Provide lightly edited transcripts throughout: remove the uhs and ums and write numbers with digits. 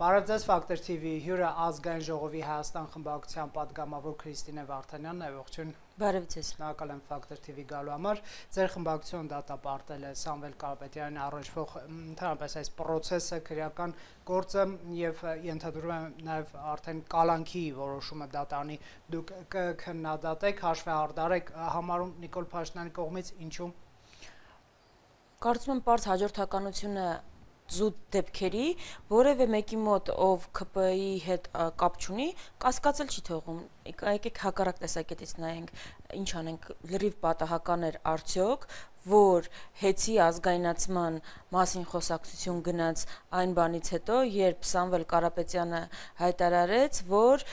Բարև ձեզ Ֆակտոր TV հյուրը ազգային ժողովի Հայաստան խմբակցության պատգամավոր Քրիստինե Վարդանյանն է, ողջույն։ Բարև ձեզ։ Շնորհակալ եմ Ֆակտոր TV գալու համար։ Ձեր խմբակցությունը դատապարտել է Սամվել Կարապետյանի առնչվող ընդհանրապես այս process-ը, քրեական գործը եւ ենթադրում եմ նաեւ արդեն կալանքի որոշումը դատարանի դուք կքննադատեք, հաշվի առդարեք համարում Նիկոլ Փաշինյանի կողմից ինչու։ Կարծում եմ պարզ հաջորդականությունը զուտ դեպքերի, որևէ մեկի մոտ ով ԿՊ-ի հետ կապ չունի, կասկածել չի թողում։ Եկեք հակառակ տեսակետից նայենք, ինչ անենք, լրիվ պատահական էր արդյոք, որ հեծի ազգայնացման մասին խոսակցություն գնաց այն բանից հետո, երբ Սամվել Կարապետյանը հայտարարեց, որ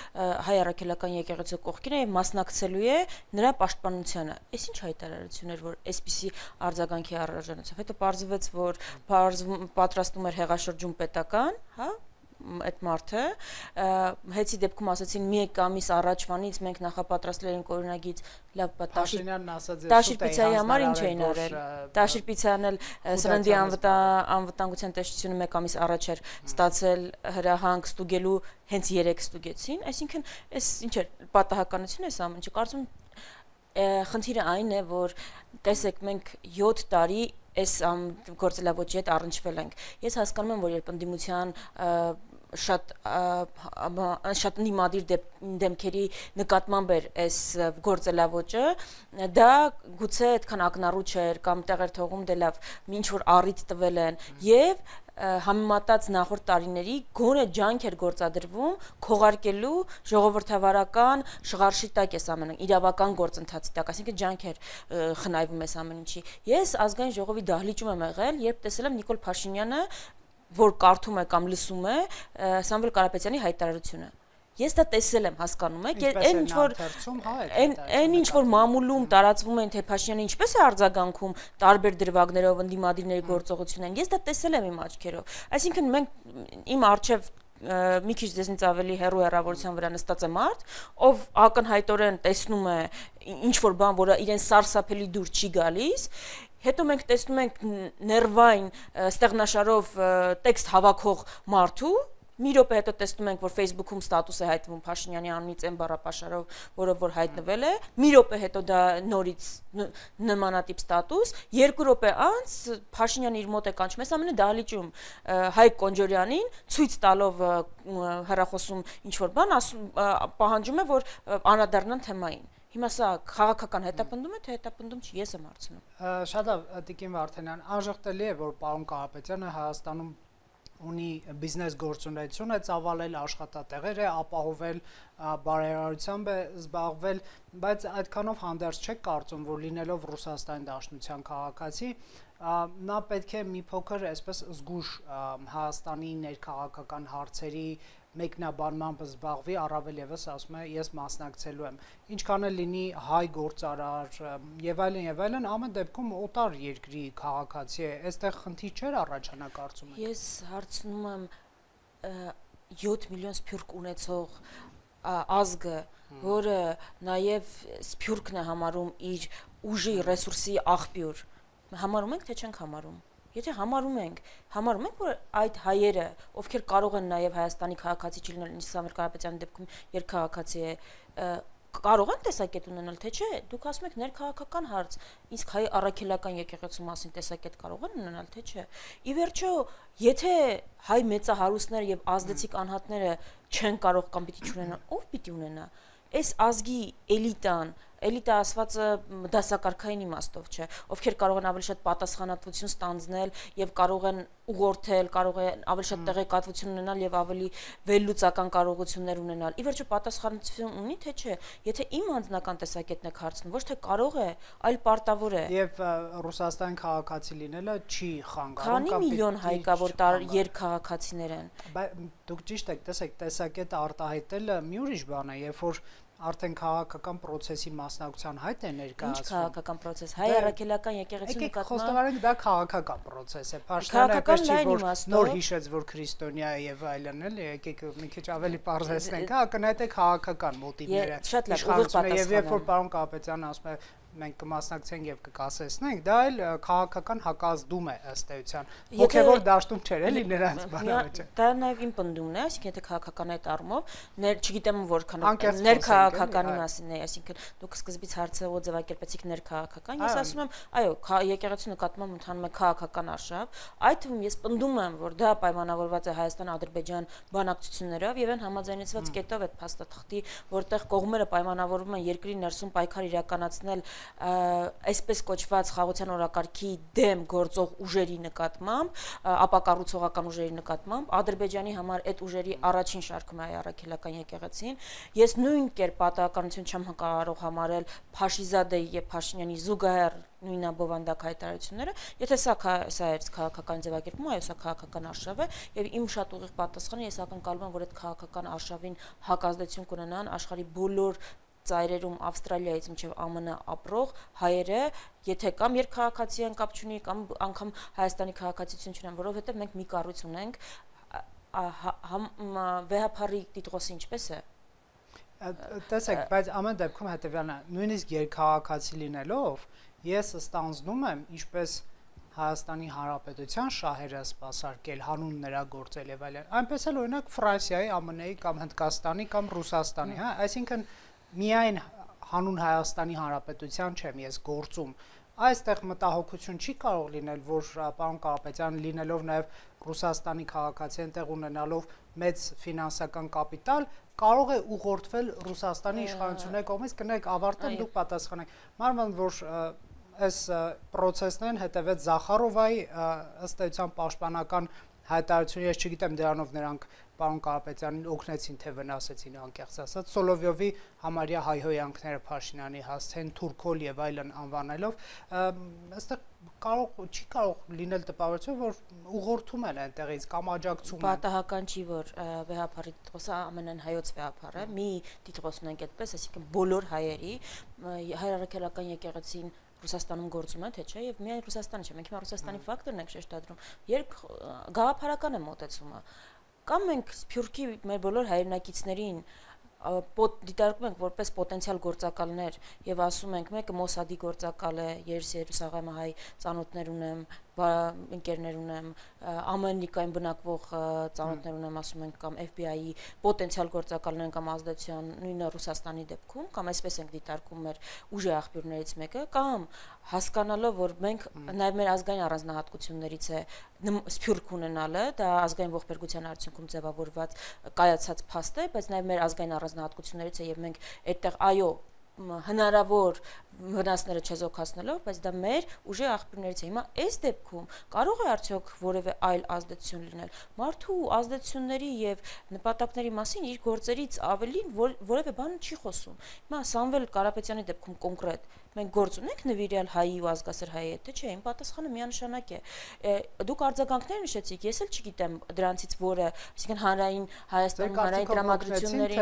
հայ առաքելական եկեղեցու կողքին է եւ մասնակցելու է նրա պաշտպանությանը։ Այս ինչ հայտարարություն էր, որ այսպիսի արձագանքի առարժանացավ։ Հետո պարզվեց, որ պատրաստում էր հեղաշրջում պետական, հա, այդ մարդը, հեծի դեպքում ասացին մի ամիս առաջվանից մենք նախապատրաստել ենք օրինագիծ, լավ, Փաշինյանն ասաց Տաշիր պիցայի համար ինչ էին արել։ Տաշիր պիցան էլ սրնդի անվտանգության տեսչությունը մեկ ամիս առաջ էր ստացել հրահանգ ստուգելու, հենց 3 ստուգեցին, այսինքն այս ինչ էր պատահականություն է սա ամենը, կարծում խնդիրը այն է, որ տեսեք մենք 7 տարի այս գործելավոճի հետ առնչվել ենք։ Ես հասկանում եմ, որ երբ ընդդիմության շատ նիմադիր դեմքերի նկատմամբ էր այս գործելավոճը, դա գուցե այդքան ակնառու չէր կամ տեղեր թողում դե լավ, ինչ որ առիթ տվել են եւ համեմատած նախորդ տարիների գոնե ջանք էր գործադրվում քողարկելու ժողովրդավարական շղարշի տակ էս ամենը իրավական գործընթացի տակ, այսինքն ջանք էր խնայվում էս ամեն ինչի։ Ես ազգային ժողովի դահլիճում եմ եղել, երբ տեսել եմ Նիկոլ Փաշինյանը, որ կարդում է կամ լսում է Սամվել Կարապետյանի հայտարարությունը։ Ես դա տեսել եմ, հասկանում եք, այն ինչ որ մամուլում տարածվում են, թե Փաշինյանը ինչպես է արձագանքում տարբեր դրվագներով ընդդիմադիրների գործողություններին, ես դա տեսել եմ իմ աչքերով։ Այսինքն մենք իմ առջև մի քիչ դեսնից ավելի հեռու հեռավորության վրա նստած է մարդ, ով ակնհայտորեն տեսնում է ինչ որ բան, որը իրեն սարսափելի դուր չի գալիս, հետո մենք տեսնում ենք ներվային ստեղնաշարով տեքստ հավաքող մարդու, մի րոպե հետո տեսնում ենք, որ Facebook-ում ստատուս է հայտնվում Փաշինյանի անունից այն բառապաշարով, որը որ հայտնվել է, մի րոպե հետո դա նորից նմանատիպ ստատուս, 2 րոպե անց Փաշինյանը իր մոտ է կանչում, այս ամենը դահլիճում Հայկ Կոնջորյանին ցույց տալով հեռախոսում ինչ որ բան, պահանջում է, որ անդրադառնան թեմային։ Հիմա սա քաղաքական հետապնդում է, թե հետապնդում չի, ես եմ հարցնում։ Շատ լավ, Տիկին Վարդանյան, անժխտելի է, որ պարոն Կարապետյանը Հայաստանում ունի բիզնես գործունեություն է ծավալել, աշխատատեղեր է ապահովել, բարերարությամբ է զբաղվել, բայց այդքանով հանդերձ չեք կարծում, որ լինելով Ռուսաստանի Դաշնության քաղաքացի, նա պետք է մի փոքր այսպես զգուշ Հայաստանի ներքաղաքական հարցերի մեկնաբանմամբ զբաղվի, առավել եւս ասում է ես մասնակցելու եմ, ինչքան էլ լինի հայ գործարար եւ այլն, ամեն դեպքում օտար երկրի քաղաքացի է, այստեղ խնդիր չէր առաջանա կարծում եք։ Ես հարցնում եմ 7 միլիոն սփյուռք ունեցող ազգը, որը նաեւ սփյուռքն է համարում իր ուժի ռեսուրսի աղբյուր, համարում ենք թե չենք համարում։ Եթե համարում ենք, որ այդ հայերը, ովքեր կարող են նաև Հայաստանի քաղաքացի չլինել, ինչ Սամվել Կարապետյանի դեպքում երկքաղաքացի է, կարող են տեսակետ ունենալ, թե չէ, դուք ասում եք ներքաղաքական հարց, իսկ հայ առաքելական եկեղեցու մասին տեսակետ կարող են ունենալ, թե չէ։ Ի վերջո, եթե հայ մեծահարուստները եւ ազդեցիկ անհատները չեն կարող կամ պիտի չունենան, ով պիտի ունենա։ Այս ազգի էլիտան, էլիտա ասվածը դասակարգային իմաստով չէ, ովքեր կարող են ավելի շատ պատասխանատվություն ստանձնել եւ կարող են ուղղորդել, կարող են ավելի շատ տեղեկատվություն ունենալ եւ ավելի վերլուծական կարողություններ ունենալ։ Ի վերջո պատասխանատվություն ունի թե չէ, եթե իմ անձնական տեսակետն եք հարցնում, ոչ թե կարող է, այլ պարտավոր է։ Եվ Ռուսաստան քաղաքացի լինելը չի խանգարում կամ քանի միլիոն հայ կա, որ երկքաղաքացիներ են։ Բայց դուք ճիշտ եք, տեսեք, տեսակետը արտահայտելը մի ուրիշ բան է, երբ որ արդեն քաղաքական process-ի մասնակցության հայտ է ներկայացվում։ Ինչ քաղաքական process, հայ առաքելական եկեղեցու նկատմամբ։ Խոստովանենք դա քաղաքական process է։ Փաշինյանը այնպես չի, որ նոր հիշեց, որ քրիստոնյա է եւ այլն էլ, եկեք մի քիչ ավելի պարզեցնենք, հա, ակնհայտ է քաղաքական մոտիվները։ Շատ լավ, ուղիղ պատասխան։ Եվ երբ որ պարոն Կարապետյանը ասում է մենք կմասնակցենք եւ կկասեցնենք, դա էլ քաղաքական հակազդում է ըստ էության։ Հոգեվոր դաշտում չէր էլի նրանց բանավեճը։ Դա նաեւ իմ պնդումն է, այսինքն եթե քաղաքական այդ առումով, չգիտեմ որքան ներքաղաքականի մասին է, այսինքն դուք սկզբից հարցը ձևակերպեցիք ներքաղաքական, ես ասում եմ, այո, եկեղեցու նկատմամբ ընդհանրում է քաղաքական արշավ, այդ թվում ես պնդում եմ, որ դա պայմանավորված է Հայաստան-Ադրբեջան բանակցություններով եւ այն համաձայնեցված կետով այդ փաստաթղթի, որտեղ կողմերը պայմանավորվում են երկրի ներսում պայքար իրականացնել այսպես կոչված խաղաղության օրակարգի դեմ գործող ուժերի նկատմամբ, ապակառուցողական ուժերի նկատմամբ, Ադրբեջանի համար այդ ուժերի առաջին շարքում է առաքելական եկեղեցին։ Ես նույն կերպ պատահականություն չեմ կարող համարել Փաշիզադեի եւ Փաշինյանի զուգահեռ նույնաբովանդակ հայտարարությունները, եթե սա է քաղաքական ձևակերպումը, այո, սա քաղաքական արշավ է եւ իմ շատ ուղիղ պատասխանը ես ակնկալում եմ, որ այդ քաղաքական արշավին հակազդեցություն կունենան աշխարհի բոլոր ծայրերում Ավստրալիայից մինչև ԱՄՆ ապրող հայերը, եթե կամ երկքաղաքացի են կապ չունի, կամ անգամ Հայաստանի քաղաքացիություն չունեն, որովհետեւ մենք մի կառույց ունենք, վեհապարի տիտղոսը ինչպես է։ Տեսեք, բայց ամեն դեպքում հետեւյալն է, նույնիսկ երկքաղաքացի լինելով, ես ստանձնում եմ, ինչպես Հայաստանի Հանրապետության շահերը սպասարկել, հանուն նրա գործել եւ այլն։ Այնպես էլ օրինակ Ֆրանսիայի, ԱՄՆ-ի կամ Հնդկաստանի կամ Ռուսաստանի, հա, այսինքն միայն հանուն Հայաստանի Հանրապետության չեմ ես գործում։ Այստեղ մտահոգություն չի կարող լինել, որ պարոն Կարապետյան լինելով նաև Ռուսաստանի քաղաքացի այնտեղ ունենալով մեծ ֆինանսական կապիտալ, կարող է ուղղորդվել Ռուսաստանի իշխանությունների կողմից, կներեք, ավարտել դուք պատասխանեք։ Մանավանդ որ այս process-ն հետևեց Զախարովայի ըստ էության պաշտպանական հայտարարությունը, ես չգիտեմ դրանով նրանք պարոն Կարապետյանին օգնեցին թե վնասեցին անկեղծ ասած, Սոլովյովի համարյա հայհոյանքները Փաշինյանի հասցեն Թուրքոլ եւ այլն անվանելով, այստեղ չի կարող լինել տպավորություն, որ ուղղորդում են այնտեղից կամ աջակցում են։ Պատահական չի, որ վեհապարի տիտղոսը ամենայն հայոց վեհապար է, մի տիտղոս ունենք այդպես, այսինքն բոլոր հայերի, հայրաքելական եկեղեցին Ռուսաստանում գործում է, թե չէ, եւ միայն Ռուսաստանը չէ, մենք հիմա Ռուսաստանի ֆակտորն ենք շեշտադրում, գաղափարական է մոտեցումը, կամ մենք Սփյուռքի մեր բոլոր հայրենակիցներին դիտարկում ենք որպես պոտենցիալ գործակալներ եւ ասում ենք մեկը Մոսադի գործակալ է, ես Երուսաղեմահայ ծանոթներ ունեմ, ընկերներ ունեմ, Ամերիկայում բնակվող ծանոթներ ունեմ, ասում ենք կամ FBI-ի պոտենցիալ գործակալներ կամ ազդեցության նույնը Ռուսաստանի դեպքում, կամ այսպես ենք դիտարկում մեր ուժի աղբյուրներից մեկը, կամ հասկանալով, որ մենք նաեւ մեր ազգային առանձնահատկություններից է Սփյուռք ունենալը, դա ազգային ողբերգության արդյունքում ձևավորված կայացած փաստ է, բայց նաեւ մեր ազգային առանձնահատկություններից է եւ մենք այդտեղ այո հնարավոր վնասները չեզոքացնելով, բայց դա մեր ուժի աղբյուրներից է։ Հիմա այս դեպքում կարող է արդյոք որևէ այլ ազդեցություն լինել։ Մարդու ազդեցությունների եւ նպատակների մասին իր գործերից ավելին որևէ բան չի խոսում։ Հիմա Սամվել Կարապետյանի դեպքում կոնկրետ մենք գործ ունենք նվիրյալ հայի ու ազգասեր հայի հետ, թե չէ, իմ պատասխանը միանշանակ է։ Դուք արձագանքներ նշեցիք, ես էլ չգիտեմ դրանցից որը, այսինքն հանրային Հայաստանում հանրային դրամատրությունների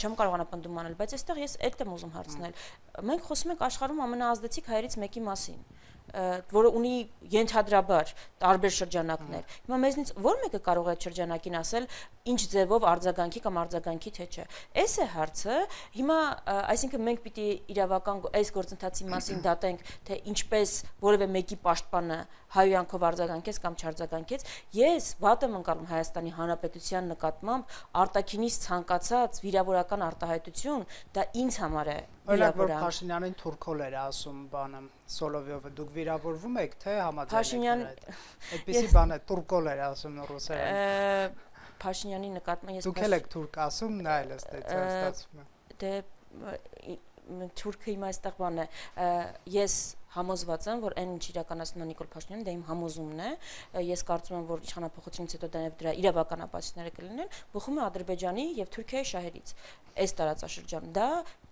չեմ կարողանա պնդում անել, բայց այստեղ ես այդ եմ ուզում հարցնել։ Մենք խոսում ենք աշխարհում ամենաազդեցիկ հայերից մեկի մասին, որը ունի ենթադրաբար տարբեր շրջանակներ։ Հիմա մեզնից ո՞ր մեկը կարող է այդ շրջանակին ասել ինչ ձևով արձագանքի կամ արձագանքի թե չէ։ Այս է հարցը։ Հիմա այսինքն մենք պիտի իրավական այս գործընթացի մասին դատենք, թե ինչպես որևէ մեկի պաշտպանը հայոյանքով արձագանքեց կամ չարձագանքեց։ Ես վատ եմ ընկալում Հայաստանի Հանրապետության նկատմամբ արտաքինից ցանկացած վիրավորական արտահայտություն, դա ինձ համար է Օրինակ որ Փաշինյանին Թուրքոլ էր ասում բանը Սոլովյովը, դուք վիրավորվում եք թե համաձայնեք այդ։ Այդպեսի բան է Թուրքոլ էր ասում ռուսերեն։ Փաշինյանի նկատմամբ ես Դուք եք թուրք ասում, նա էլ ստացվում է։ Դե Թուրքը հիմա այստեղ բան է, ես համոզված եմ, որ այն ինչ իրականացնում է Նիկոլ Փաշինյանը, դա իմ համոզումն է, ես կարծում եմ, որ իշխանապահությունից հետո դա դրա իրավական ապացույցները կլինեն, բխում է Ադրբեջանի եւ Թուրքիայի շահերից։ Այս տարածաշրջան դա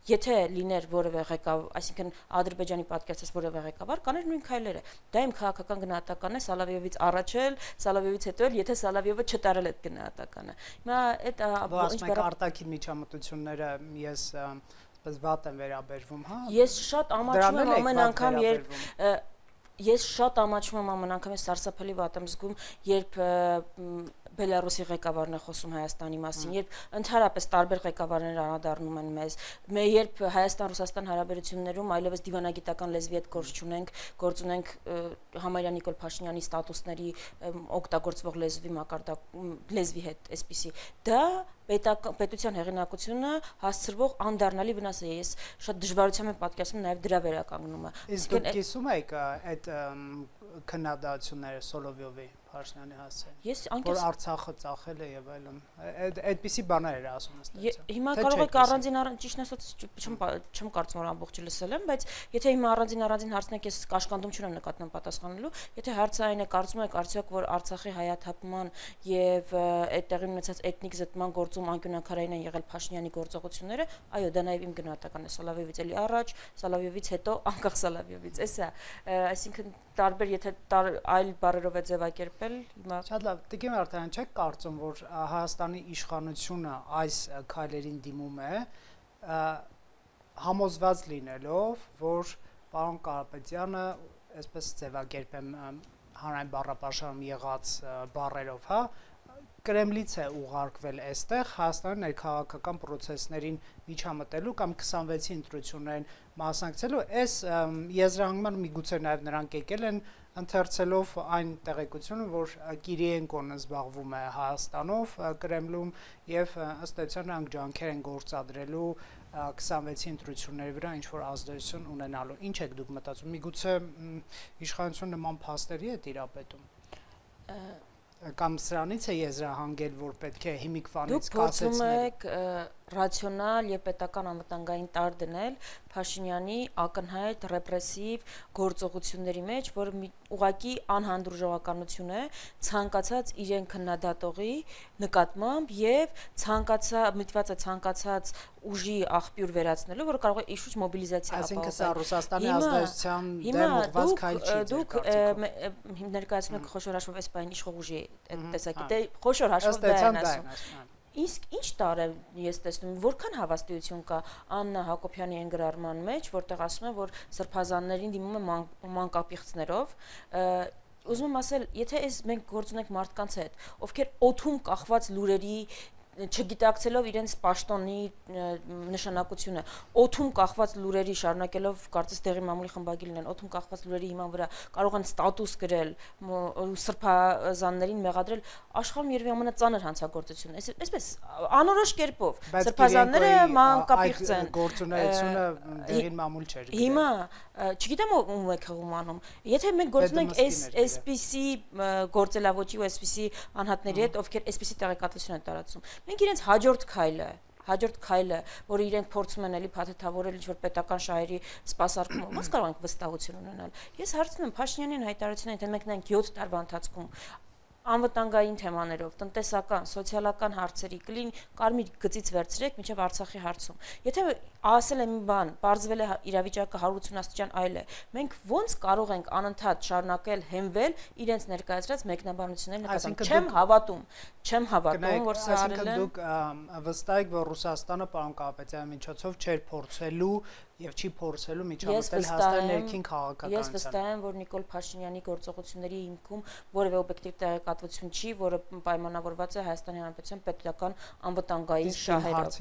եթե լիներ որևէ ղեկավար, այսինքն Ադրբեջանի պատկերացած որևէ ղեկավար, կաներ նույն քայլերը։ Դա իմ քաղաքական գնահատականն է Սալավիովից առաջ էլ, Սալավիովից հետո էլ, եթե Սալավիովը չտարել այդ գնահատականը։ Հիմա այդ ասենք արտաքին միջամտությունները ես պես վատ եմ վերաբերվում, հա։ Ես շատ ամաչում եմ ամեն անգամ, երբ ես շատ ամաչում եմ ամեն անգամ, ես սարսափելի վատ եմ զգում, երբ Բելարուսի ղեկավարն է խոսում Հայաստանի մասին, երբ ընդհանրապես տարբեր ղեկավարներ անդառնում են մեզ, երբ Հայաստան-Ռուսաստան հարաբերություններում այլևս դիվանագիտական լեզվի հետ գործ ունենք համարյա Նիկոլ Փաշինյանի ստատուսների օգտագործվող լեզվի հետ, այսպիսի, դա պետության հեղինակությունը հասցրվող անդառնալի վնաս է, ես շատ դժվարությամբ եմ պատկերացնում նաև դրա վերականգնումը։ Իսկ դուք կիսում եք այդ քննադատությունները Սոլովյովի Փաշինյանի հասցեն, որ Արցախը ծախել է եւ այլն, այդպիսի բաներ էր ասում ըստ։ Հիմա կարող եք առանձին ճիշտն ասած չեմ կարծում որ ամբողջը լսել եմ, բայց եթե հիմա առանձին հարցնեք, ես կաշկանդում չունեմ նկատմամբ պատասխանելու, եթե հարցը այն է, կարծում եք արդյոք որ Արցախի հայաթափման եւ այդտեղի ունեցած էթնիկ զտման գործում անկյունաքարային են եղել Փաշինյանի գործողությունները, այո, դա նաեւ իմ գնահատականն է, Սոլովյովից էլի առաջ, Սոլովյովից հետո, անկախ Սոլովյովից, էսա, այսինքն տարբեր եթե այլ բառերով է ձևակերպել, հիմա շատ լավ, Տիկին Վարդանյան, չեք կարծում, որ Հայաստանի իշխանությունը այս քայլերին դիմում է, համոզված լինելով, որ պարոն Կարապետյանը, այսպես ձևակերպեմ հանրային բառապաշարում եղած բառերով, հա, Կրեմլից է ուղարկվել այստեղ Հայաստանի ներքաղաքական պրոցեսներին միջամտելու կամ 26-ի ընտրություններին մասնակցելու, այս եզրահանգման միգուցե նաև նրանք եկել են ընթերցելով այն տեղեկությունը, որ Կիրիենկոն զբաղվում է Հայաստանով, Կրեմլում եւ ըստ էության նրանք ջանքեր են գործադրելու 26-ի ընտրությունների վրա ինչ-որ ազդեցություն ունենալու։ Ինչ եք դուք մտածում, միգուցե իշխանությունը նման փաստերի է տիրապետում։ Կամ սրանից է եզրահանգել, որ պետք է հիմիկվանից կասեցնել։ Դուք փորձում եք ռացիոնալ եւ պետական անվտանգային տար դնել Փաշինյանի ակնհայտ ռեպրեսիվ գործողությունների մեջ, որը ուղղակի անհանդուրժողականություն է ցանկացած իրեն քննադատողի նկատմամբ եւ միտված է ցանկացած ուժի աղբյուր վերացնելու, որը կարող է իշխուժ մոբիլիզացիա ապահովել։ Այսինքն սա Ռուսաստանի ազդեցության դեմ ուղղված քայլ չի։ Դուք ներկայացնում եք խոշոր հաշվով էսպայն իշխող ուժի տեսակի, դե խոշոր հաշվով դա են ասում։ Իսկ ինչ տար է ես տեսնում, որքան հավաստիություն կա Աննա Հակոբյանի ընկերարման մեջ, որտեղ ասում են, որ սրբազաններին դիմում է մանկապիղծներով, ուզում եմ ասել, եթե մենք գործ ունենք մարդկանց հետ, ովքեր օդում կախված լուրերի չգիտակցելով իրենց պաշտոնի նշանակությունը, օդում կախված լուրերի շարունակելով կարծես դեղի մամուլի խմբագիրն են, օդում կախված լուրերի հիման վրա կարող են ստատուս գրել, սրբազաններին մեղադրել, աշխարհում երևի ամենածանր հանցագործությունն է, այսպես անորոշ կերպով սրբազանները մանկապիղծ են, գործունեությունը դեղին մամուլ չէր։ Հիմա չգիտեմ ում եք հղում անում, եթե մենք գործ ունենք այսպիսի գործելավոճի ու այսպիսի անհատների հետ, ովքեր այսպիսի տեղեկատվություն են տարածում, մենք իրենց հաջորդ քայլը, որը իրենք փորձում են էլի փաթեթավորել ինչ-որ պետական շահերի սպասարկումով, ոնց կարող ենք վստահություն ունենալ։ Ես հարցնում եմ Փաշինյանին հայտարարությունն թե մենք 7 տարվա ընթացքում անվտանգային թեմաներով, տնտեսական, սոցիալական հարցերի կլին կարմիր գծից վերցրեք մինչև Արցախի հարցում։ Եթե ասել եմ մի բան, բարձվել է իրավիճակը 180 աստիճան այլ է, մենք ոնց կարող ենք անընդհատ շարունակել հենվել իրենց ներկայացրած մեկնաբանությունների նկատմամբ։ Չեմ հավատում, որ սա արել են։ Այսինքն դուք վստահ եք, որ Ռուսաստանը պարոն Կարապետյանի միջոցով չէր փորձելու եւ չի փորձելու միջամտել Հայաստանի ներքին քաղաքականության։ Ես վստահ եմ, որ Նիկոլ Փաշինյանի գործողությունների հիմքում որևէ օբյեկտիվ տեղեկատվություն չի, որը պայմանավորված է Հայաստանի Հանրապետության պետական անվտանգային շահերով։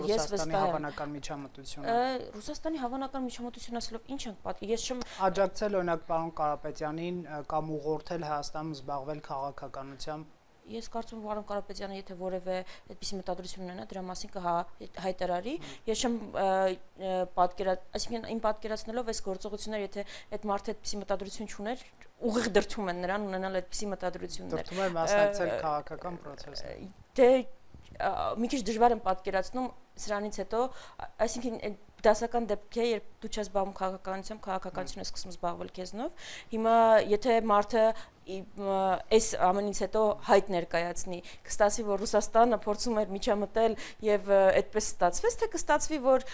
Ռուսաստանի հավանական միջամտությունը։ Ռուսաստանի հավանական միջամտություն ասելով ինչ ենք պատկի։ Ես չեմ աջակցել օրինակ պարոն Կարապետյանին կամ ուղղորդել Հայաստանում զբաղվել քաղաքականությամբ։ Ես կարծում եմ, պարոն Կարապետյանը, եթե որևէ այդպիսի մտադրություն ունենա, դրա մասին կհայտարարի։ Ես չեմ այսինքն իմ պատկերացնելով այս գործողությունները, եթե այդ մարդը այդպիսի մտադրություն չուներ, ուղիղ դրդում են նրան ունենալ այդպիսի մտադրություններ։ Դրդում են մասնակցել քաղաքական պրոցեսին։ Դե մի քիչ դժվար եմ պատկերացնում սրանից հետո, այսինքն դասական դեպք է, երբ դու չես զբաղվում քաղաքականությամբ, քաղաքականությունը է սկսում զբաղվել քեզնով։ Հիմա եթե մարդը այս ամենից հետո հայտ ներկայացնի, կստացվի, որ Ռուսաստանը փորձում էր միջամտել եւ այդպես ստացվեց, թե կստացվի, որ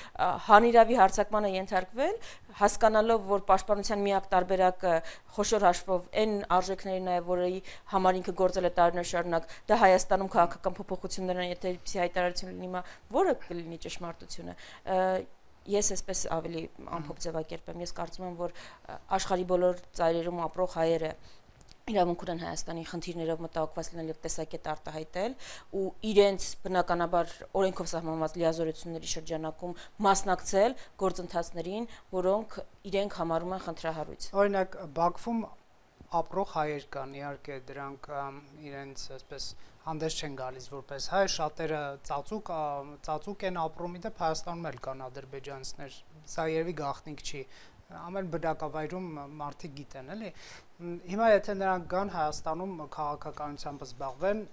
հանիրավի հարձակմանը ենթարկվել, հասկանալով, որ պաշտպանության միակ տարբերակը խոշոր հաշվով այն արժեքներին է, որի համար ինքը գործել է տարիներ շարունակ, դա Հայաստանում քաղաքական փոփոխություններ են, եթե այդպիսի հայտարարություն լինի, հիմա որը կլինի ճշմարտությունը։ Ես այսպես ավելի ամփոփ ձևակերպեմ, ես կարծում եմ, որ աշխարհի բոլոր ծայրերում ապրող հայերը իրավունք ունեն Հայաստանի խնդիրներով մտահոգված լինել եւ տեսակետ արտահայտել ու իրենց բնականաբար օրենքով սահմանված լիազորությունների շրջանակում մասնակցել գործընթացներին, որոնք իրենք համարում են խնդրահարույց։ Օրինակ Բաքվում ապրող հայեր կան, իհարկե դրանք իրենց այսպես հանդես չեն գալիս որպես հայ, շատերը ծածուկ են ապրում, իդեպ Հայաստանում էլ կան ադրբեջանցիներ, սա երևի գաղտնիք չի, ամեն բնակավայրում մարդիկ գիտեն, էլի։ Հիմա եթե նրանք գան Հայաստանում քաղաքականությամբ զբաղվեն,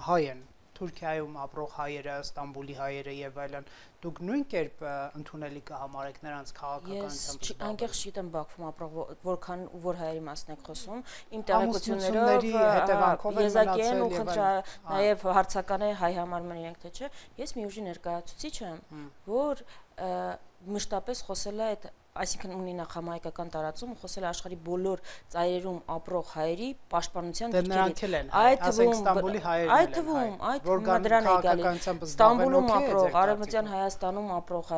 հայ են, Թուրքիայում ապրող հայերը, Ստամբուլի հայերը եւ այլն, դուք նույն կերպ ընդունելի կհամարեք նրանց քաղաքականությամբ զբաղվել։ Ես անկեղծ չգիտեմ Բաքվում ապրող որքան որ հայերի մասն եք խոսում, իմ տեղեկություններով եզակի են ու նաեւ հարցական է հայ համարում են իրենք թե չէ, ես մի ուժի ներկայացուցիչ եմ, որ մշտապես խոսել է այդ այսինքն ունի նախամայկական տարածում խոսել աշխարհի բոլոր ծայրերում ապրող հայերի պաշտպանության դիրքերից։ Այդ թվում Ստամբուլի հայերն են։ Այդ թվում, դրան է գալի։ Ստամբուլում ապրող, Արևմտյան Հայաստանում ապրող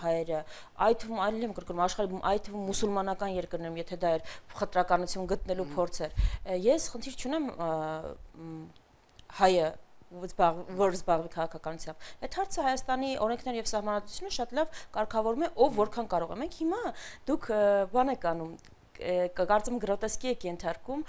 հայերը, այդ թվում այլն եմ կրկնում, աշխարհի այդ թվում մուսուլմանական երկրներում, եթե դա էր խտրականություն գտնելու փորձ էր։ Ես խնդիր չունեմ հայը որ զբաղվի քաղաքականությամբ։ Այդ հարցը Հայաստանի օրենքներ եւ սահմանադրությունը շատ լավ կարգավորում է, ով որքան կարող է։ Մենք հիմա դուք բան եք անում, կարծում գրոտեսկի եք ենթարկում,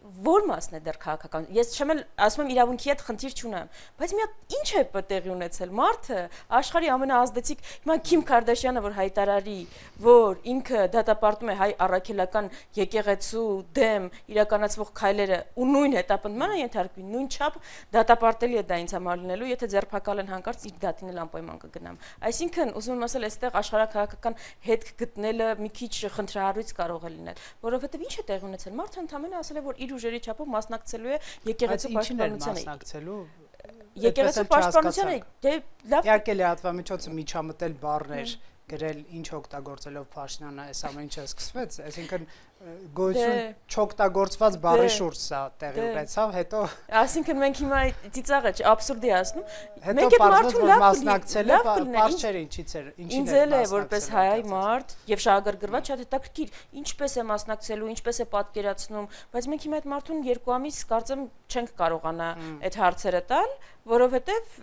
որ մասն է դեռ քաղաքական։ Ես չեմ ասում եմ իրավունքի հետ խնդիր չունեմ, բայց մի հատ ինչ է տեղի ունեցել մարդը աշխարհի ամենաազդեցիկ հիմա Քիմ Քարդաշյանը որ հայտարարի, որ ինքը դատապարտում է հայ առաքելական եկեղեցու դեմ իրականացվող քայլերը ու նույն հետապնդմանը ենթարկվի, նույն չափ դատապարտելի է դա ինձ համար լինելու, եթե ձերբակալ են հանկարծ իր դատին էլ անպայման կգնամ։ Այսինքն ուզում եմ ասել, այստեղ աշխարհակահաղական հետք գտնելը մի քիչ խնդրահարույց կարող է լինել, որովհետև ինչ է տեղի ունեցել, մարդը ընդհանրապես ասել է, որ իր ուժերի չափով մասնակցելու է եկեղեցու պաշտպանությանը։ Եկեղեցու պաշտպանությանը դե լավ իհարկե լրատվամիջոցը միջամտել բառներ գրել ինչ օգտագործելով Փաշինյանը այս ամեն ինչը սկսվեց, այսինքն գոյություն չօգտագործված բառի շուրջ սա տեղի ունեցավ, հետո այսինքն մենք հիմա ծիծաղը աբսուրդի ասնում, մեկ է մարդուն լավ մասնակցել է, բարձր ինչից էր, ինչին է ինձ էլ է որպես հայ մարդ եւ շահագրգռված շատ հետաքրքիր, ինչպես է մասնակցելու, ինչպես է պատկերացնում, բայց մենք հիմա այդ մարդուն 2 ամիս կարծեմ չենք կարողանա այդ հարցերը տալ, որովհետեւ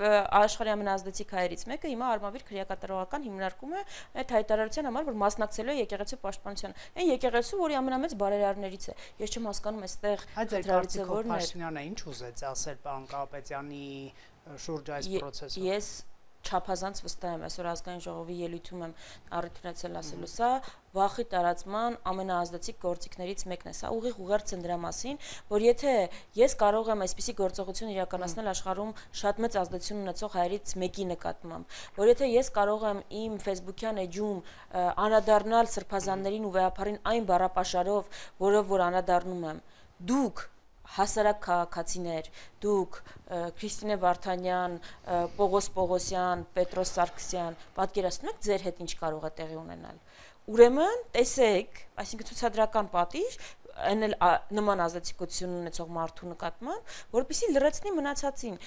աշխարհի ամենազդեցիկ հայերից մեկը հիմա արմավիր քրեակատարողական հիմնարկում է այդ հայտարարության համար, որ մասնակցելու է եկեղեցու պաշտպանության։ Այն եկեղեցու, որի ամենամեծ բարերարներից է։ Ես չեմ հասկանում այստեղ դրարիցը որն է։ Փաշինյանը ինչ ուզեց ասել պարոն Կարապետյանի շուրջ այս process-ով։ Ես չափազանց վստահ եմ, այսօր ազգային ժողովի ելույթում եմ առիթ ունեցել ասելու սա վախի տարածման ամենաազդեցիկ գործիքներից մեկն է։ Սա ուղիղ ուղերձ են դրա մասին, որ եթե ես կարող եմ այսպիսի գործողություն իրականացնել աշխարհում շատ մեծ ազդեցություն ունեցող հայերից մեկի նկատմամբ, որ եթե ես կարող եմ իմ Facebook-յան էջում անդրադառնալ սրբազաններին ու վեհապարին այն բառապաշարով, որով որ անդրադառնում եմ, դուք հասարակ քաղաքացիներ, դուք Քրիստինե Վարդանյան, Պողոս Պողոսյան, Պետրոս Սարգսյան, պատկերացնում եք ձեր հետ ինչ կարող է տեղի ունենալ։ Ուրեմն, տեսեք, այսինքն ցուցադրական պատիժ նման ազդեցիկություն ունեցող մարդու նկատմամբ, որպեսզի լրացնի մնացածին։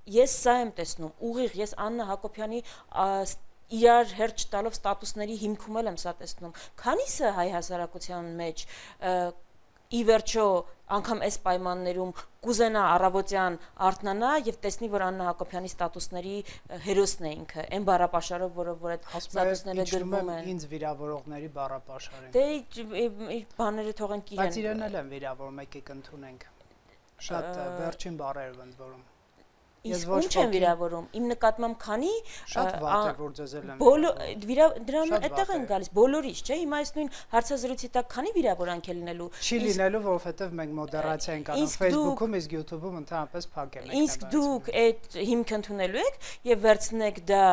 Ես սա եմ տեսնում, ուղիղ ես Աննա Հակոբյանի իրար հերթ չտալով ստատուսների հիմքում եմ սա տեսնում։ Քանիսը հայ հասարակության մեջ ի վերջո անգամ այս պայմաններում կուզենա առավոտյան արթնանա եւ տեսնի, որ Աննա Հակոբյանի ստատուսների հերոսն է ինքը, այն բառապաշարով, որով որ այդ ստատուսները գրվում են։ Ինձ վիրավորողների բառապաշար են։ Դե բաները թողենք իրեն։ Բայց իրեն էլ են վիրավորում, եկեք ընդունենք։ Շատ վերջին բառերով ընդ որում։ Ես ոչ չեմ վիրավորում, իմ նկատմամբ քանի շատ վատ է որ ձեզ էլ են դրան այդտեղ են գալիս բոլորից, չէ՞, հիմա այս նույն հարցազրույցի տակ քանի վիրավորանք է լինելու։ Չի լինելու, որովհետև մենք մոդերացիա ենք անում Facebook-ում, իսկ YouTube-ում ընդհանրապես փակ է։ Իսկ դուք այդ հիմք ընդունելու եք եւ վերցնեք դա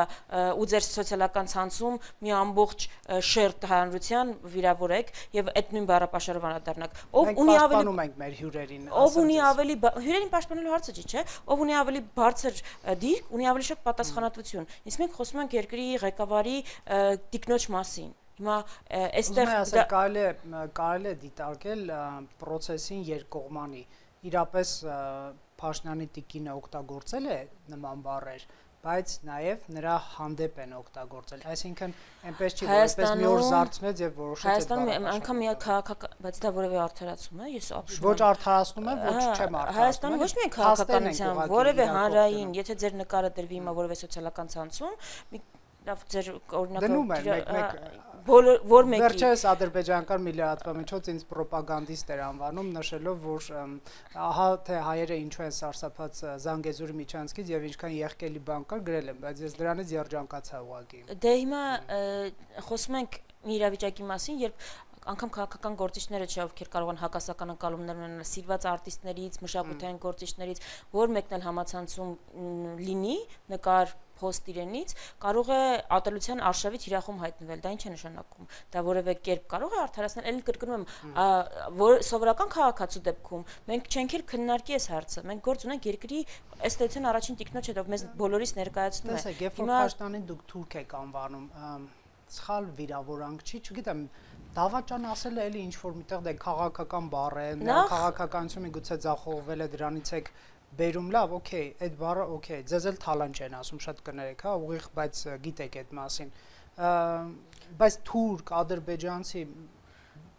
ու ձեր սոցիալական ցանցում մի ամբողջ շերտ հանրության վիրավորեք եւ այդ նույն բառապաշարով անդրադառնաք։ Ով ունի ավելի պաշտպանում ենք մեր հյուրերին։ Ով ունի ավելի հյուրերին պաշտպանելու հարցը չի, չէ՞։ Ով ունի ավելի բարձր դիրք, ունի ավելի շատ պատասխանատվություն։ Իսկ մենք խոսում ենք երկրի ղեկավարի տիկնոջ մասին։ Հիմա այստեղ կարելի է դիտարկել process-ին երկկողմանի։ Իրապես Փաշինյանի տիկինը օգտագործել է նման բառեր, բայց նաև նրա հանդեպ են օգտագործել։ Այսինքն այնպես չի, որ այսպես մի օր զարթնեց եւ որոշեց այդ բառը։ Հայաստանում անգամ մի բայց դա որևէ արդարացում է, ես ապշում եմ։ Ոչ արդարացնում եմ, ոչ չեմ արդարացնում։ Հայաստանում ոչ միայն քաղաքականության, որևէ հանրային, եթե ձեր նկարը դրվի հիմա որևէ սոցիալական ցանցում, լավ ձեր օրինակը որ մեկի վերջերս ադրբեջանական մի լրատվամիջոց ինձ պրոպագանդիստ էր անվանում, նշելով, որ ահա թե հայերը ինչու են սարսափած Զանգեզուրի միջանցքից եւ ինչքան եղկելի բան կար գրել են, բայց ես դրանից երջանկացա ուղղակի։ Դե հիմա խոսում ենք մի իրավիճակի մասին, երբ անգամ քաղաքական գործիչները չէ, ովքեր կարող են հակասական անկալումներ ունենալ սիրված արտիստներից, մշակութային գործիչներից, որ մեկն էլ համացանցում լինի, նկար post իրենից, կարող է ատելության արշավի թիրախում հայտնվել, դա ինչ է նշանակում։ Դա որևէ կերպ կարող է արդարացնել, ելի կրկնում եմ, որ սովորական քաղաքացու դեպքում մենք չենք էլ քննարկի այս հարցը։ Մենք գործ ունենք երկրի էսթետիկան առաջին տիկնոջ հետ, ով մեզ բոլորիս ներկայացնում է։ Տեսեք, երբ որ Փաշտանին դուք թուրք եք անվանում, սխալ վիրավորանք չի, չգիտեմ, դավաճան ասել է էլի ինչ որ միտեղ դե քաղաքական բառ է, նա քաղաքականություն միգուցե ձախողվել է դրանից եք բերում լավ, օքեյ, այդ բառը օքեյ, ձեզ էլ թալանջ են ասում, շատ կներեք, հա, ուղիղ, բայց գիտեք այդ մասին։ Բայց թուրք, ադրբեջանցի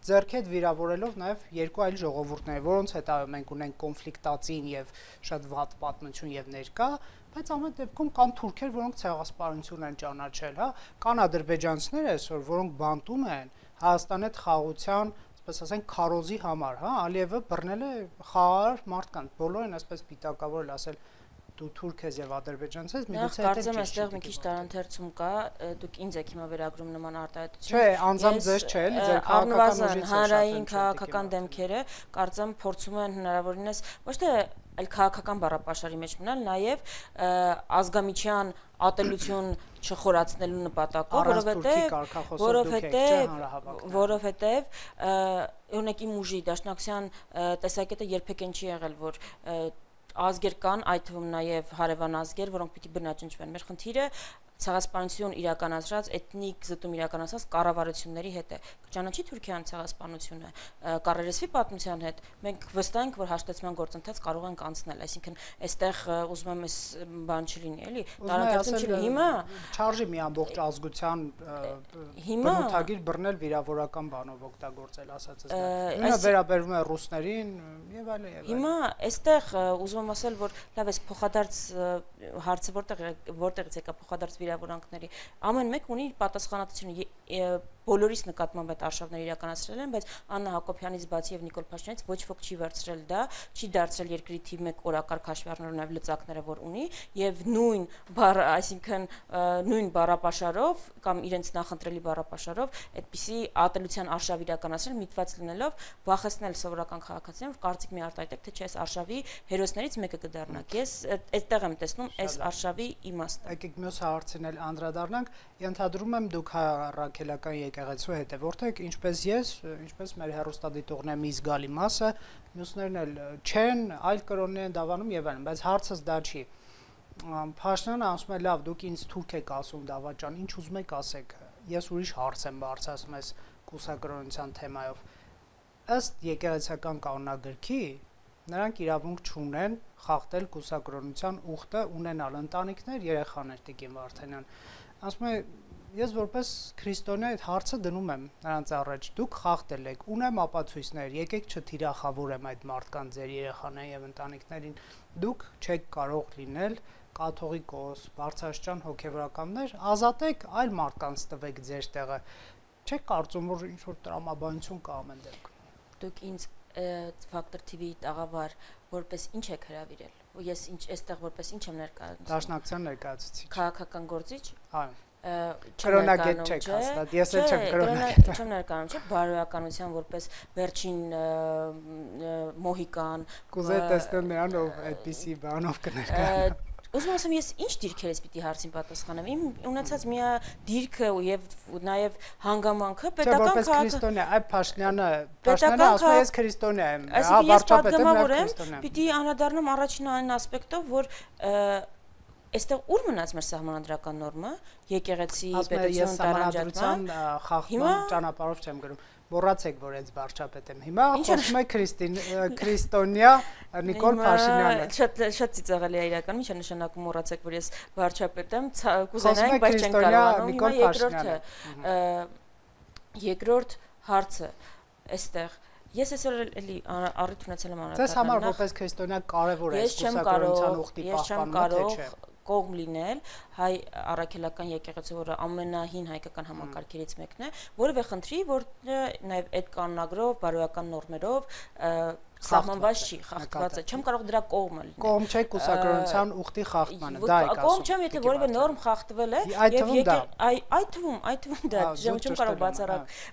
ձեռք հետ վիրավորելով նաև երկու այլ ժողովուրդներ, որոնց հետ այո մենք ունենք կոնֆլիկտածին եւ շատ վատ պատմություն եւ ներկա, բայց ամեն դեպքում կան թուրքեր, որոնք ցեղասպանություն են ճանաչել, հա, կան ադրբեջանցիներ այսօր, որոնք բանտում են Հայաստանի հետ խաղաղության, այսպես ասենք, քարոզի համար, հա, Ալիևը բռնել է խաղաղ մարդկանց, բոլորն այսպես պիտակավորել ասել դու թուրք ես եւ ադրբեջանց ես, միգուցե դա կարծեմ այստեղ մի քիչ տարանթերցում կա, դուք ինձ եք հիմա վերագրում նման արտահայտություն։ Չէ, անձամբ ձեզ չէ, էլի ձեր քաղաքական ուժից հանրային քաղաքական դեմքերը կարծեմ փորձում են հնարավորինս ոչ թե այլ քաղաքական բառապաշարի մեջ մնալ, նաև ազգամիչյան ատելություն չխորացնելու նպատակով, որովհետև օրինակ իմ ուժի դաշնակցության տեսակետը երբեք չի եղել, որ ազգեր կան, այդ թվում նաև հարևան ազգեր, որոնք պիտի բնաճնճվեն։ Մեր խնդիրը ցեղասպանություն իրականացրած, էթնիկ զտում իրականացած կառավարությունների հետ է։ Ճանաչի Թուրքիան ցեղասպանությունը, կառերեսվի պատմության հետ, մենք վստահ ենք, որ հաշտեցման գործընթաց կարող ենք անցնել, այսինքն այստեղ ուզում եմ այս բան չլինի, էլի, տարանթերցում չլինի։ Հիմա չարժի մի ամբողջ ազգության բնութագիր բռնել վիրավորական բանով օգտագործել, ասածս դա։ Նույնը վերաբերվում է ռուսներին եւ այլն եւ այլն։ Հիմա այստեղ ուզում եմ ասել, որ լավ էս փոխադարձ հարցը որտեղից եկա փոխադարձ վիրավորանքների ամեն մեկ ունի պատասխանատվությունը բոլորիս նկատմամբ այդ արշավները իրականացրել են, բայց Աննա Հակոբյանից բացի եւ Նիկոլ Փաշինյանից ոչ ոք չի վերցրել դա, չի դարձրել երկրի թիվ 1 օրակարգ հաշվի առնելով նաեւ լծակները, որ ունի, եւ նույն բառ, այսինքն նույն բառապաշարով կամ իրենց նախընտրելի բառապաշարով այդպիսի ատելության արշավ իրականացնել, միտված լինելով վախեցնել սովորական քաղաքացիներին, որ կարծիք մի արտահայտեք, թե չէ այս արշավի հերոսներից մեկը կդառնաք։ Ես այդտեղ եմ տեսնում այս արշավի իմաստը։ Եկեք մյուս հարցին էլ անդրադառնանք, ենթադրում եմ դուք առաքելական եկեղեցու հետևորդ եք, ինչպես ես, ինչպես մեր հեռուստադիտողների մի զգալի մասը, մյուսներն էլ չեն, այլ կրոններ են դավանում եւ այլն, բայց հարցս դա չի։ Փաշինյանը ասում է, լավ, դուք ինձ թուրք եք ասում դավաճան, ինչ ուզում եք ասեք։ Ես ուրիշ հարց եմ բարձրացնում այս կուսակրոնության թեմայով։ Ըստ եկեղեցական կանոնագրքի նրանք իրավունք չունեն խախտել կուսակրոնության ուխտը, ունենալ ընտանիքներ, երեխաներ, Տիկին Վարդանյան։ Ասում է, ես որպես քրիստոնյա այդ հարցը դնում եմ նրանց առաջ, դուք խախտել եք, ունեմ ապացույցներ, եկեք չթիրախավորեմ այդ մարդկանց ձեր երեխաներին եւ ընտանիքներին, դուք չեք կարող լինել կաթողիկոս, բարձրաստիճան հոգեվորականներ, ազատեք, այլ մարդկանց տվեք ձեր տեղը։ Չեք կարծում, որ ինչ որ տրամաբանություն կա ամեն դեպքում։ Դուք ինձ Factor TV-ի տաղավար որպես ինչ եք հրավիրել։ Ու ես ինչ այստեղ որպես ինչ եմ ներկայացնում։ Դաշնակցության ներկայացուցիչ։ Քաղաքական գործիչ։ Այո։ Կրոնագետ չեք հաստատ, ես էլ չեմ կրոնագետ։ Չեմ ներկայանում, չէ՞, բարոյականության որպես վերջին մոհիկան։ Կուզե տեսնել նրան, ով այդպիսի բանով կներկայանա։ Ուզում ասեմ, ես ինչ դիրքերից պիտի հարցին պատասխանեմ։ Իմ ունեցած մի դիրքը եւ նաեւ հանգամանքը պետական քրիստոնյա, այ Փաշինյանը ասում է ես քրիստոնյա եմ, հա վարչապետը նաեւ քրիստոնյա։ Պիտի անդրադառնամ առաջին այն ասպեկտով, որ այստեղ ուր մնաց մեր սահմանադրական նորմը, եկեղեցի պետություն տարանջատման, խախտման ճանապարհով չեմ գրում։ մոռացեք, որ այս վարչապետ եմ։ Հիմա խոսում է Քրիստոնյա Նիկոլ Փաշինյանը։ Շատ ծիծաղելի է իրականում, ինչ է նշանակում մոռացեք, որ ես վարչապետ եմ, կուզենայինք, բայց չենք կարողանում։ Երկրորդ հարցը այստեղ ես այսօր էլի առիթ ունեցել եմ անհատական։ Ձեզ համար որպես քրիստոնյա կարևոր է կուսակրոնության ուխտի պահպանումը, թե չէ։ Կողմ լինել հայ առաքելական եկեղեցու, որը ամենահին հայկական համակարգերից մեկն է, որևէ խնդրի, որ նաև այդ կանոնագրով, բարոյական նորմերով սահմանված չի, խախտված է, չեմ կարող դրա կողմը լինել։ Կողմ չէ կուսակրոնության ուխտի խախտմանը, դա եք ասում։ Կողմ չեմ, եթե որևէ նորմ խախտվել է, եւ այդ թվում դա չեմ կարող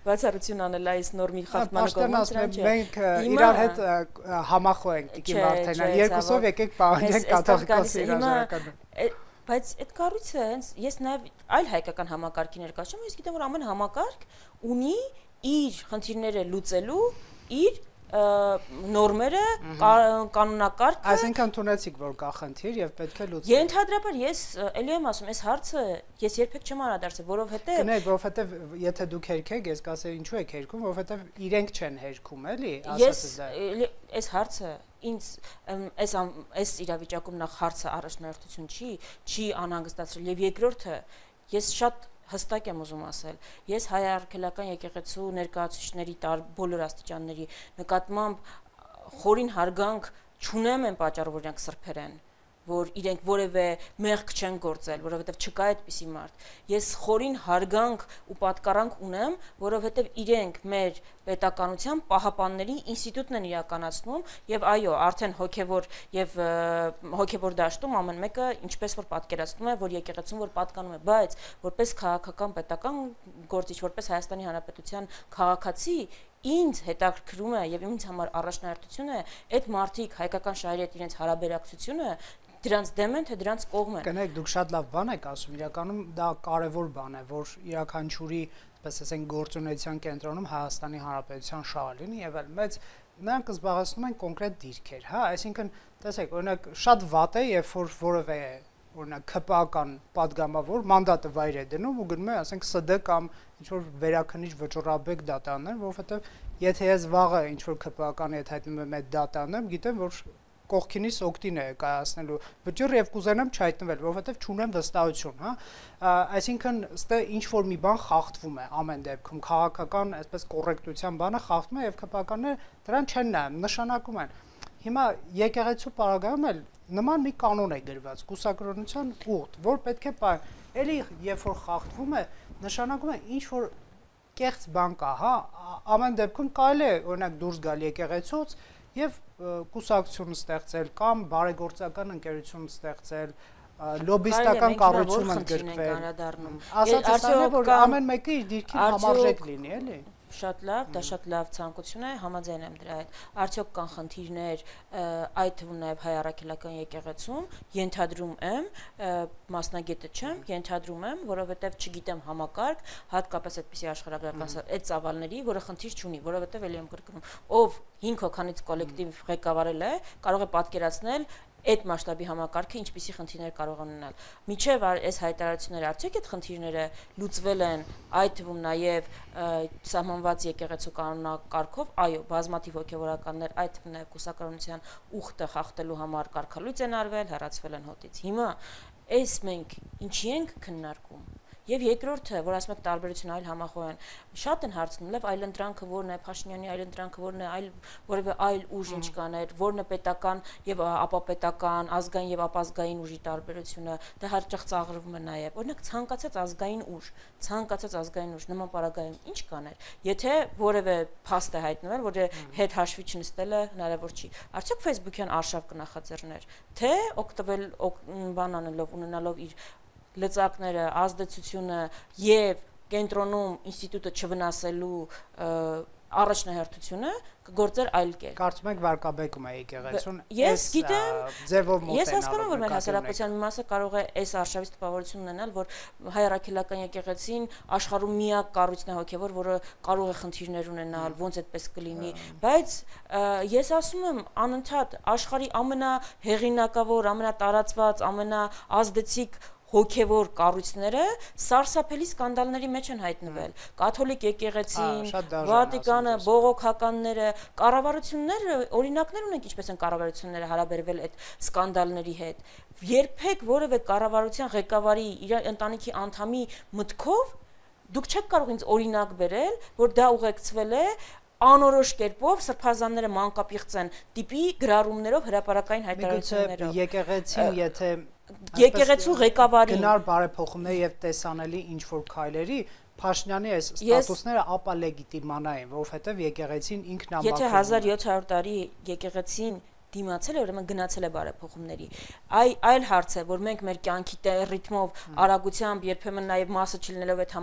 բացառություն անել այս նորմի խախտմանը կողմից։ Մենք իրար հետ համախոհ ենք Տիկին Վարդանյան, երկուսով եկեք պահանջենք կաթողիկոսի հրաժարականը։ Բայց այդ կառույցը հենց ես նաև այլ հայկական համակարգի ներկայացում եմ, ես գիտեմ, որ ամեն համակարգ ունի իր խնդիրները լուծելու իր նորմերը, կանոնակարգը։ Այսինքն ընդունեցիք, որ կա խնդիր եւ պետք է լուծել։ Ենթադրաբար ես էլի եմ ասում, այս հարցը ես երբեք չեմ անդրադարձել, որովհետեւ Գնայ, որովհետեւ եթե դուք հերքեք, ես կասեի ինչու եք հերքում, որովհետեւ իրենք չեն հերքում, էլի, ասածը դա։ Այս հարցը ինձ այս իրավիճակում նախ հարցը առաջնահերթություն չի անհանգստացրել եւ երկրորդը ես շատ հստակ եմ ուզում ասել, ես հայ առաքելական եկեղեցու ներկայացուցիչների բոլոր աստիճանների նկատմամբ խորին հարգանք չունեմ այն պատճառով, որ իրենք սրբեր են, որ իրենք որևէ մեղք չեն գործել, որովհետև չկա այդպիսի մարդ։ Ես խորին հարգանք ու պատկառանք ունեմ, որովհետև իրենք մեր պետականության պահապանների ինստիտուտն են իրականացնում եւ այո, արդեն հոգեվոր դաշտում ամեն մեկը ինչպես որ պատկերացնում է, որ եկեղեցուն որ պատկանում է, բայց որպես քաղաքական պետական գործիչ, որպես Հայաստանի Հանրապետության քաղաքացի ինձ հետաքրքրում է եւ ինձ համար առաջնահերթություն է այդ մարդիկ հայկական շահերի հետ իրենց հարաբերակցությունը դրանց դեմ են թե դրանց կողմ են։ Կնեք դուք շատ լավ բան եք ասում, իրականում դա կարևոր բան է, որ յուրաքանչյուրի, այսպես ասենք, գործունեության կենտրոնում Հայաստանի Հանրապետության շահը լինի եւ այլ, բայց նրանք զբաղեցնում են կոնկրետ դիրքեր, հա, այսինքն տեսեք, օրինակ շատ վատ է, երբ որ որևէ օրինակ ԿՊԱ-կան падգամավոր մանդատը վայր է դնում ու գնում է, ասենք ՍԴ կամ ինչ որ վերաքննիչ վճռաբեկ դատաներ, որովհետեւ եթե ես վաղը ինչ որ ԿՊԱ-կանի հետ հայտնում եմ այդ դատանում, գիտեմ որ կողքինից օկտին է կայացնելու վճիռ եւ կուզենամ չհայտնվել, որովհետեւ չունեմ վստահություն, հա։ Այսինքն, ստե ինչ որ մի բան խախտվում է ամեն դեպքում, քաղաքական, այսպես կոռեկտության բանը խախտվում է եւ ԿՊԱ-կանները դրան չեն նայում, նշանակում են։ Հիմա եկեղեցու պարագայում էլ նման մի կանոն է գրված, կուսակրոնության ուղտ, որ պետք է էլի երբ որ խախտվում է, նշանակում է ինչ որ կեղծ բան կա, հա, ամեն դեպքում կարելի է օրինակ դուրս գալ եկեղեցուց եւ կուսակցություն ստեղծել կամ բարեգործական ընկերություն ստեղծել, լոբիստական կառույցում ընդգրկվել։ Ասածս այն է, որ ամեն մեկը իր դիրքին համարժեք լինի, էլի։ Շատ լավ, դա շատ լավ ցանկություն է, համաձայն եմ դրա հետ։ Արդյոք կան խնդիրներ, այդ թվում նաև հայ առաքելական եկեղեցում, ենթադրում եմ, մասնագետը չեմ, ենթադրում եմ, որովհետև չգիտեմ համակարգ, հատկապես այդպիսի աշխարհագրական այդ ծավալների, որը խնդիր չունի, որովհետև ելի եմ կրկնում, ով 5 հոգանից կոլեկտիվ ղեկավարել է, կարող է պատկերացնել այդ մասշտաբի համակարգը ինչպիսի խնդիրներ կարող են ունենալ։ Միջև այս հայտարարությունները արդյոք այդ խնդիրները լուծվել են, այդ թվում նաև սահմանված եկեղեցու կանոնակարգով, այո, բազմաթիվ հոգևորականներ, այդ թվում նաև կուսակրոնության ուխտը խախտելու համար կարգալույծ են արվել, հեռացվել են հոտից։ Հիմա այս մենք ինչի ենք քննարկում։ Եվ երկրորդը, որ ասում եք տարբերություն այլ համախոհ են, շատ են հարցնում, լավ այլընտրանքը որն է, Փաշինյանի այլընտրանքը որն է, որևէ այլ ուժ ինչ կաներ, որն է պետական եւ ապապետական, ազգային եւ ապազգային ուժի տարբերությունը, դա հաճախ ծաղրվում է նաեւ։ Օրինակ ցանկացած ազգային ուժ նման պարագայում ինչ կաներ, եթե որևէ փաստ է հայտնվել, որը հետ հաշվի չնստելը հնարավոր չի։ Արդյոք Facebook-յան արշավ կնախաձեռներ, թե օգտվել բան անելով, ունենալով իր լծակները, ազդեցությունը եւ կենտրոնում ինստիտուտը չվնասելու առաջնահերթությունը կգործեր այլ կերպ։ Կարծում եք վարկաբեկում է եկեղեցուն։ Ես գիտեմ, ձևով մոտենալու։ Ես հասկանում եմ, որ մեր հասարակության մի մասը կարող է այս արշավից տպավորություն ունենալ, որ հայ առաքելական եկեղեցին աշխարհում միակ կառույցն է հոգևոր, որը կարող է խնդիրներ ունենալ, ոնց այդպես կլինի, բայց ես ասում եմ անընդհատ աշխարհի ամենահեղինակավոր, ամենատարածված, ամենաազդեցիկ հոգևոր կառույցները սարսափելի սկանդալների մեջ են հայտնվել։ Կաթոլիկ եկեղեցին, Վատիկանը, բողոքականները, կառավարությունները օրինակներ ունենք ինչպես են կառավարությունները հարաբերվել այդ սկանդալների հետ։ Երբեք որևէ կառավարության ղեկավարի իր ընտանիքի անդամի մտքով դուք չեք կարող ինձ օրինակ բերել, որ դա ուղեկցվել է անորոշ կերպով սրբազանները մանկապիղծ են տիպի գրառումներով հրապարակային հայտարարություններով։ Եկեղեցին եթե եկեղեցու ղեկավարին գնար բարեփոխումներ եւ տեսանելի ինչ որ քայլերի Փաշինյանի այս ստատուսները ապա լեգիտիմանային, որովհետեւ եկեղեցին ինքն ամբողջ Եթե 1700 տարի եկեղեցին դիմացել է, ուրեմն գնացել է բարեփոխումների։ Այլ հարց է, որ մենք մեր կյանքի ռիթմով, արագությամբ, երբեմն նաև մասը չլինելով այդ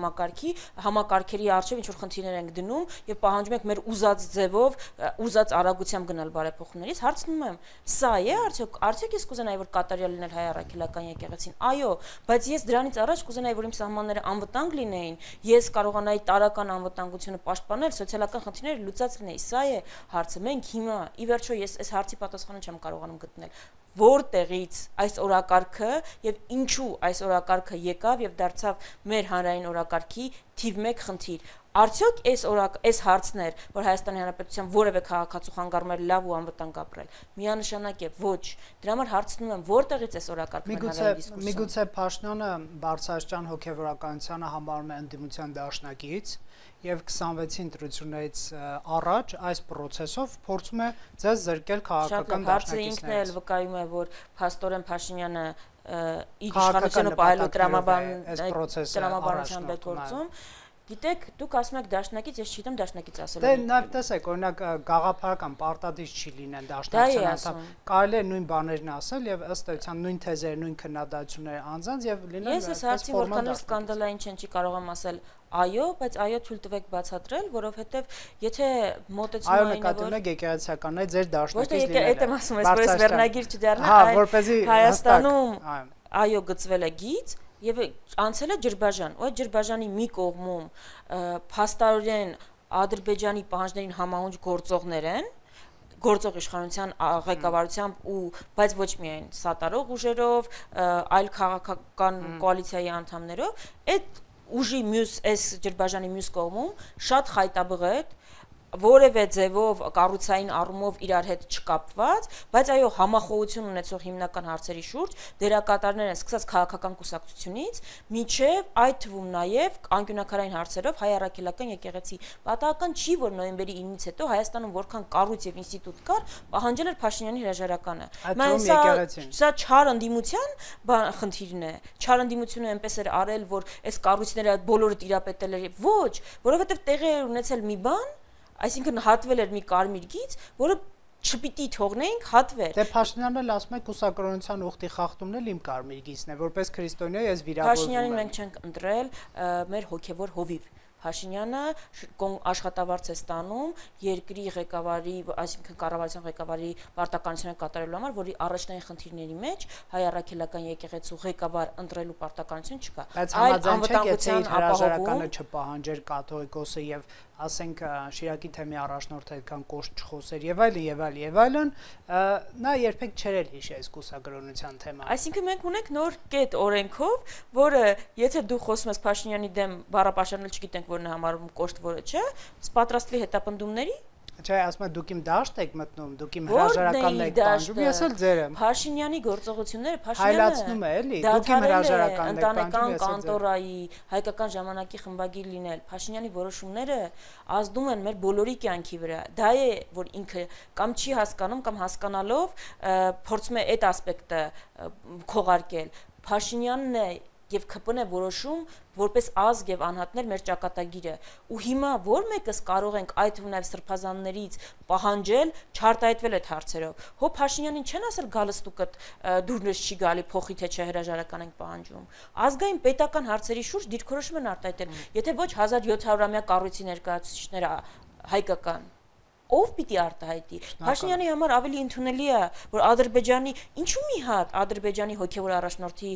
համակարգերի առջև ինչ որ խնդիրներ ենք դնում եւ պահանջում ենք մեր ուզած ձևով, ուզած արագությամբ գնալ բարեփոխումներից, հարցնում եմ, սա է արդյոք ես կուզենայի որ կատարյալ լինել հայ առաքելական եկեղեցին։ Այո, բայց ես դրանից առաջ կուզենայի որ իմ սահմանները անվտանգ լինեին, ես կարողանայի տարական անվտանգությունը պաշտպանել, սոցիալական խնդիրները լուծած լինեի։ Սա է հարցը։ Մենք հիմա ի վերջո ես այս հարցի պատասխանը չեմ կարողանում գտնել։ Որտեղից այս օրակարգը եւ ինչու այս օրակարգը եկավ եւ դարձավ մեր հանրային օրակարգի թիվ 1 խնդիր։ Արդյոք այս հարցներ, որ Հայաստանի Հանրապետության որևէ քաղաքացու խանգարում էր լավ ու անվտանգ ապրել, միանշանակ է ոչ։ Դրա համար հարցնում եմ, որտեղից այս օրակարգը հանրային դիսկուրսը։ Միգուցե Փաշինյանը բարձրաստիճան հոգևորականությանը համարում է ընդդիմության դաշնակից եւ 26-ի ընտրություններից առաջ այս process-ով փորձում է ձեզ զրկել քաղաքական դաշնակիցներից։ Հարցը ինքն էլ վկայում է, որ փաստորեն Փաշինյանը իր իշխանությունը պահելու տրամաբանությամբ է գործում։ Գիտեք, դուք ասում եք դաշնակից, ես չգիտեմ դաշնակից ասել։ Դե նաև տեսեք, օրինակ գաղափարական պարտադիր չի լինեն դաշնակցության անդամ։ Կարելի է նույն բաներն ասել եւ ըստ էության նույն թեզերը, նույն քննադատությունները անձանց եւ լինել։ Ես այս հարցին որքան էլ սկանդալային չի կարող եմ ասել այո, բայց այո թույլ տվեք բացատրել, որովհետեւ եթե մոտեցումը այո նկատում եք եկեղեցականն է ձեր դաշնակից լինելը։ Ոչ թե այդ եմ ասում, այսպես վերնագիր չդառնա, այլ Հայաստանում այո գծվել է գիծ եւ անցել է Ջրբաժան, ու այդ Ջրբաժանի մի կողմում փաստորեն Ադրբեջանի պահանջներին համահունչ գործողներ են, գործող իշխանության ղեկավարությամբ ու բայց ոչ միայն սատարող ուժերով, այլ քաղաքական կոալիցիայի անդամներով, այդ ուժի այս Ջրբաժանի մյուս կողմում շատ խայտաբղետ որևէ ձևով կառուցային առումով իրար հետ չկապված, բայց այո համախոհություն ունեցող հիմնական հարցերի շուրջ դերակատարներ են սկսած քաղաքական կուսակցությունից, մինչև այդ թվում նաև անկյունակարային հարցերով հայ առաքելական եկեղեցի։ Պատահական չի, որ նոյեմբերի 9-ից հետո Հայաստանում որքան կառույց եւ ինստիտուտ կար, պահանջել էր Փաշինյանի հրաժարականը։ Սա չար ընդդիմության խնդիրն է։ Չար ընդդիմությունը այնպես էր արել, որ այս կառույցները բոլորը տիրապետել էր։ Ոչ, որովհետեւ տեղի էր ունեցել մի բան, այսինքն հատվել էր մի կարմիր գիծ, որը չպիտի թողնեինք հատվել։ Դե Փաշինյանն էլ ասում է կուսակրոնության ուխտի խախտումն էլ իմ կարմիր գիծն է, որպես քրիստոնյա ես վիրավորվում եմ։ Փաշինյանին մենք չենք ընտրել մեր հոգևոր հովիվ։ Փաշինյանը աշխատավարձ է ստանում երկրի ղեկավարի, այսինքն կառավարության ղեկավարի պարտականությունը կատարելու համար, որի առաջնային խնդիրների մեջ հայ առաքելական եկեղեցու ղեկավար ընտրելու պարտականություն չկա։ Բայց համաձայն չեք, եթե իր հրաժարականը չպահանջեր կաթողիկոսը եւ ասենք Շիրակի թեմի առաջնորդը այդքան կոշտ չխոսեր եւ այլն, նա երբեք չեր հիշի այս կուսակրոնության թեման։ Այսինքն մենք ունենք նոր կետ օրենքով, որը եթե դու խոսում ես Փաշինյանի դեմ բառապաշարնել չգիտենք որն է համարվում կոշտ, որը չէ, պատրաստվի հետապնդումների։ Չէ, ասում եմ դուք իմ դաշտ եք մտնում, դուք իմ հրաժարականն եք պահանջում, ես էլ ձեր եմ։ Փաշինյանի գործողությունները հայլացնում է, էլի, դուք իմ հրաժարականն եք պահանջում, ես էլ ձեր։ Ընտանեկան կանտորայի, հայկական ժամանակի խմբագիր լինել, Փաշինյանի որոշումները ազդում են մեր բոլորի կյանքի վրա։ Դա է, որ ինքը կամ չի հասկանում, կամ հասկանալով փորձում է այդ ասպեկտը քողարկել։ Փաշինյանն է եւ ԿՊՆ է որոշում որպես ազգ եւ անհատներ մեր ճակատագիրը ու հիմա որ մեկս կարող ենք այդ ու նաեւ սրբազաններից պահանջել չարտահայտվել այդ հարցերով հո Փաշինյանին չեն ասել գալստուկդ դուրնես չի գալի փոխի թե չէ հրաժարական ենք պահանջում ազգային պետական հարցերի շուրջ դիրքորոշում են արտահայտել եթե ոչ 1700-ամյա կառույցի ներկայացուցիչները հայկական ով պիտի արտահայտի Փաշինյանի համար ավելի ընդունելի է որ Ադրբեջանի ինչու մի հատ Ադրբեջանի հոգևոր առաջնորդի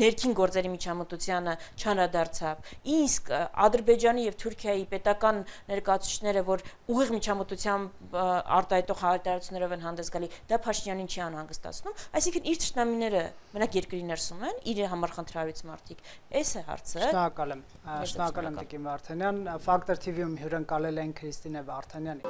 ներքին գործերի միջամտությանը չանդրադարձավ։ Իսկ Ադրբեջանի եւ Թուրքիայի պետական ներկայացուցիչները, որ ուղիղ միջամտությամբ արտահայտող հայտարարություններով են հանդես գալի, դա Փաշինյանին չի անհանգստացնում, այսինքն իր ճշտամիները մենակ երկրի ներսում են, իր համար խնդրահարույց մարդիկ։ Էս է հարցը։ Շնորհակալ եմ Տիկին Վարդանյան, Factor TV-ում հյուրընկալել են Քրիստինե Վարդանյանին։